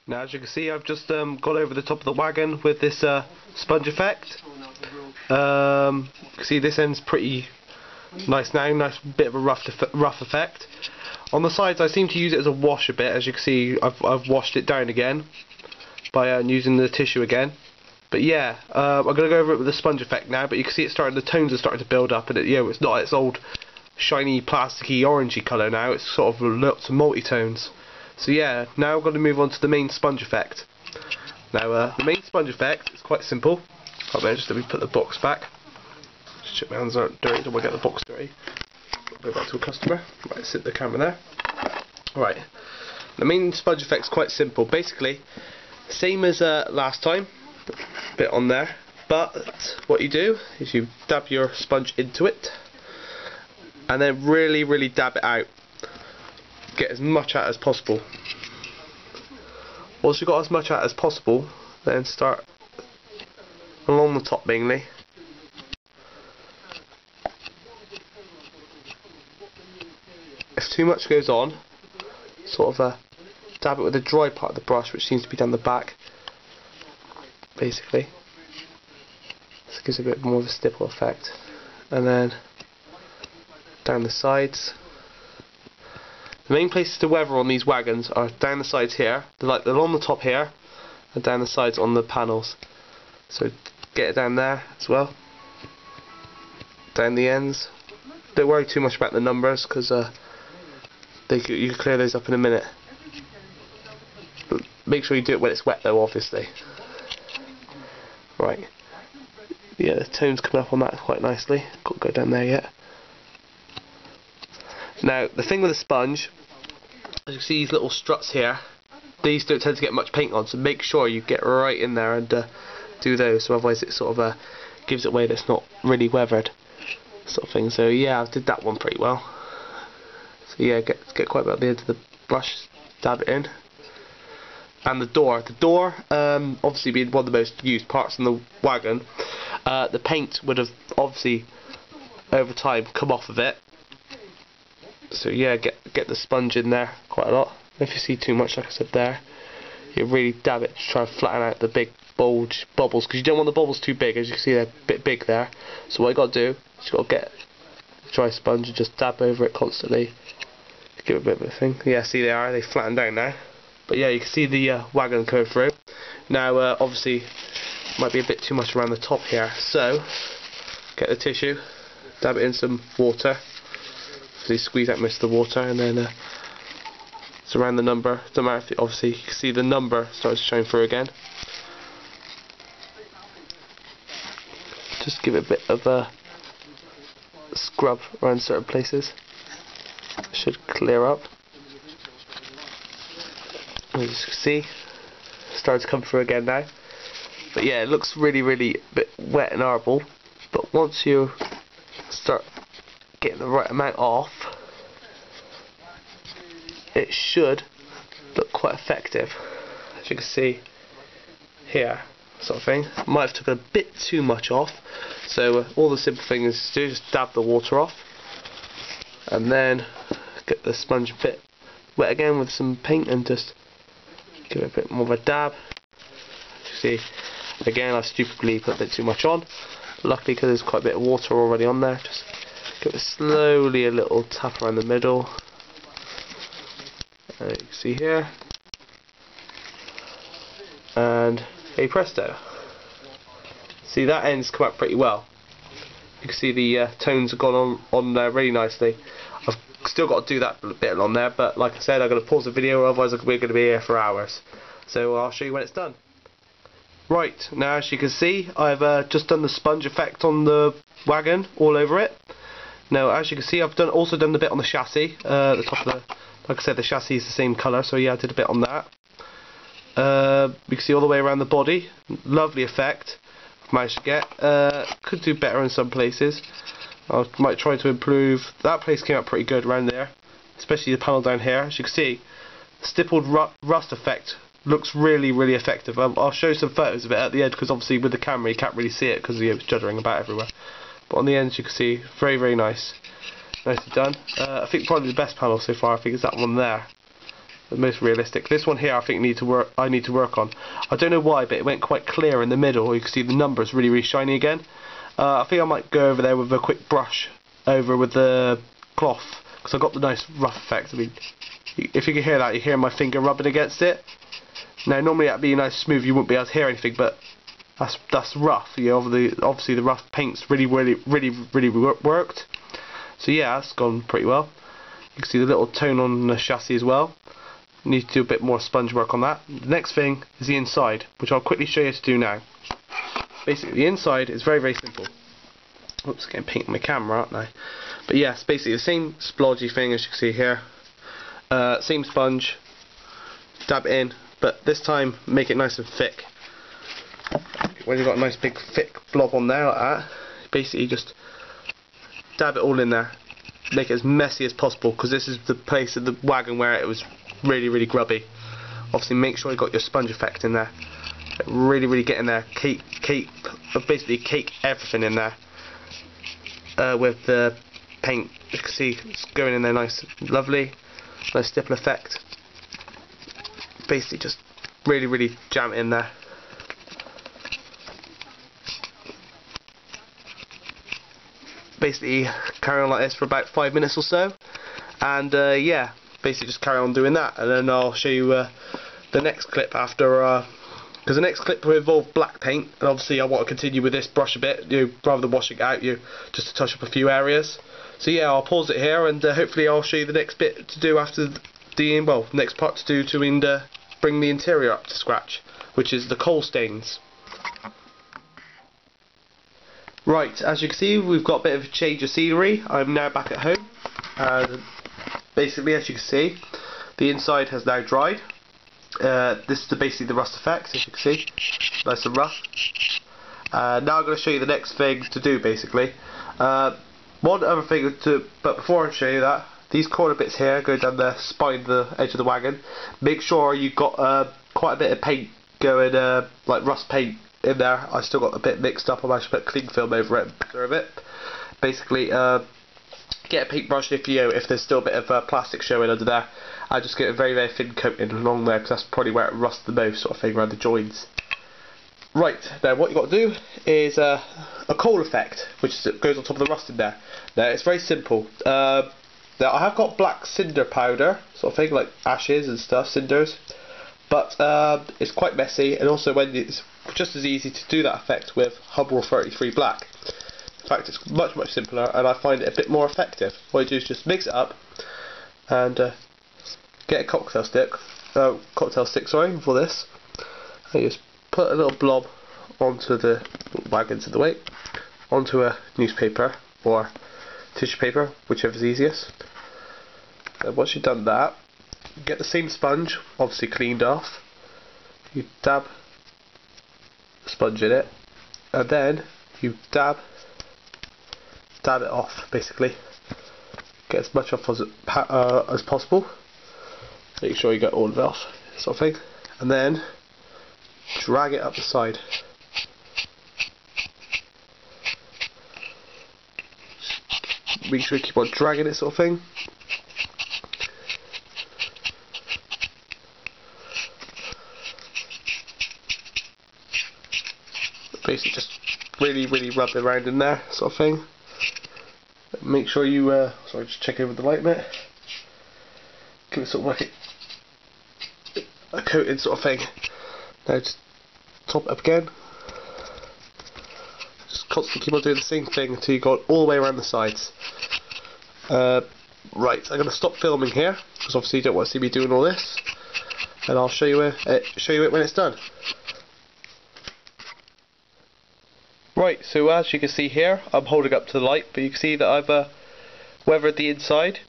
Now as you can see, I've just gone over the top of the wagon with this sponge effect. You can see this end's pretty nice now, nice bit of a rough effect. On the sides I seem to use it as a wash a bit. As you can see, I've washed it down again by using the tissue again. But yeah, I'm going to go over it with the sponge effect now, but you can see the tones are starting to build up, and it's not its old shiny plasticky orangey colour now, it's sort of lots of multi-tones. So yeah, now I'm going to move on to the main sponge effect. Now the main sponge effect is quite simple. Just let me put the box back. Just check my hands aren't dirty, don't want to get the box dirty. Go back to a customer. Right, sit the camera there. Right, the main sponge effect is quite simple. Basically, same as last time, bit on there. But what you do is you dab your sponge into it, and then really dab it out. Get as much out as possible. Once you've got as much out as possible, then start along the top mainly. If too much goes on, sort of dab it with the dry part of the brush, which seems to be down the back, basically. This gives a bit more of a stipple effect. And then down the sides. The main places to weather on these wagons are down the sides here, they're on the top here, and down the sides on the panels. So get it down there as well, down the ends. Don't worry too much about the numbers, because you can clear those up in a minute. But make sure you do it when it's wet though, obviously. Right, yeah, the tone's coming up on that quite nicely, got to go down there yet. Now, the thing with a sponge, as you can see these little struts here, these don't tend to get much paint on, so make sure you get right in there and do those, so otherwise it sort of gives it away that it's not really weathered, sort of thing. So yeah, I did that one pretty well. So yeah, get quite about the end of the brush, dab it in. And the door, obviously being one of the most used parts in the wagon, the paint would have obviously over time come off of it. So yeah, get the sponge in there quite a lot. If you see too much, like I said there, you really dab it to try and flatten out the big bubbles, because you don't want the bubbles too big. As you can see, they're a bit big there. So what you got to do is you got to get a dry sponge and just dab over it constantly. Give it a bit of a thing. Yeah, see they flatten down now. But yeah, you can see the wagon go through. Now obviously might be a bit too much around the top here, so get the tissue, dab it in some water. So you squeeze out most of the water, and then surround the number. Doesn't matter if obviously you can see the number starts to shine through again. Just give it a bit of a scrub around certain places. Should clear up. As you can see, starting to come through again now. But yeah, it looks really a bit wet and horrible. But once you start getting the right amount off, it should look quite effective, as you can see here, sort of thing. Might have took a bit too much off, so all the simple thing is to do is just dab the water off, and then get the sponge a bit wet again with some paint and just give it a bit more of a dab. As you see, again I stupidly put a bit too much on. Luckily, because there's quite a bit of water already on there, just give it slowly a little tap around the middle. You can see here, and hey presto. See, that end's come out pretty well. You can see the tones have gone on there really nicely. I've still got to do that bit on there, but like I said, I'm going to pause the video, otherwise we're going to be here for hours. So I'll show you when it's done. Right, now as you can see, I've just done the sponge effect on the wagon all over it. Now as you can see, I've also done the bit on the chassis, the top of the, like I said, the chassis is the same colour, so yeah, I did a bit on that. You can see all the way around the body, lovely effect I've managed to get. Could do better in some places. I might try to improve. That place came out pretty good around there, especially the panel down here. As you can see, stippled rust effect looks really effective. I'll show you some photos of it at the end, because obviously with the camera you can't really see it because it's juddering about everywhere. But on the ends you can see, very nice. Nicely done. I think probably the best panel so far, I think, is that one there. the most realistic. This one here I think I need to work on. I don't know why, but it went quite clear in the middle. You can see the numbers really shiny again. I think I might go over there with a quick brush over with the cloth, because I got the nice rough effect. I mean, if you can hear that, you hear my finger rubbing against it. Now normally that'd be nice smooth, you wouldn't be able to hear anything, but that's rough. You know, obviously the rough paint's really worked. So yeah, that's gone pretty well. You can see the little tone on the chassis as well. Need to do a bit more sponge work on that. The next thing is the inside, which I'll quickly show you how to do now. Basically the inside is very simple. Oops, getting paint on my camera, aren't I? But yeah, it's basically the same splodgy thing as you can see here. Same sponge, dab it in, but this time make it nice and thick. When you've got a nice big thick blob on there like that, basically just dab it all in there. Make it as messy as possible, because this is the place of the wagon where it was really grubby. Obviously make sure you got your sponge effect in there. Really get in there. Basically cake everything in there with the paint. You can see it's going in there nice, lovely, nice stipple effect. Basically just really jam it in there. Basically carry on like this for about 5 minutes or so, and yeah, basically just carry on doing that, and then I'll show you the next clip after, because the next clip will involve black paint, and obviously I want to continue with this brush a bit, rather than washing it out, just to touch up a few areas. So yeah, I'll pause it here, and hopefully I'll show you the next bit to do after the next part to do to bring the interior up to scratch, which is the coal stains. Right, as you can see, we've got a bit of a change of scenery. I'm now back at home, and basically, as you can see, the inside has now dried. This is basically the rust effect, as you can see, nice and rough. Now I'm going to show you the next thing to do, basically. One other thing but before I show you that, these corner bits here go down the spine, the edge of the wagon. Make sure you've got quite a bit of paint going, like rust paint in there. I still got a bit mixed up. I managed to put cling film over it and preserve it. Basically, get a paintbrush if there's still a bit of plastic showing under there. I just get a very thin coating along there, because that's probably where it rusts the most, sort of thing, around the joints. Right, now what you've got to do is a coal effect, which goes on top of the rust in there. Now it's very simple. Now I have got black cinder powder, sort of thing, like ashes and stuff, cinders, but it's quite messy, and also it's just as easy to do that effect with Hubble 33 black. In fact, it's much simpler, and I find it a bit more effective. What you do is just mix it up and get a cocktail stick for this, and you just put a little blob onto the wagons in the weight, onto a newspaper or tissue paper, whichever's easiest. And once you've done that, get the same sponge, obviously cleaned off. You dab the sponge in it, and then you dab it off, basically. Get as much off as possible. Make sure you get all of it off, sort of thing, and then drag it up the side. Make sure you keep on dragging it, sort of thing. Basically just really rub it around in there, sort of thing. Make sure you, sorry, just check over the light a bit. Give it sort of like a coating sort of thing. Now just top it up again. Just constantly keep on doing the same thing until you go all the way around the sides. Right, I'm going to stop filming here, because obviously you don't want to see me doing all this, and I'll show you it when it's done. Right, so as you can see here, I'm holding up to the light, but you can see that I've weathered the inside.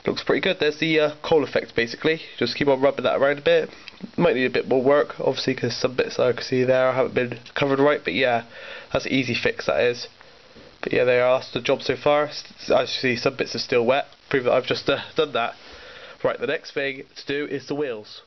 Looks pretty good. There's the coal effect, basically. Just keep on rubbing that around a bit. Might need a bit more work, obviously, because some bits I can see there haven't been covered right, but yeah, that's an easy fix, that is. But yeah, there are. That's the job so far. As you see, some bits are still wet, prove that I've just done that. Right, the next thing to do is the wheels.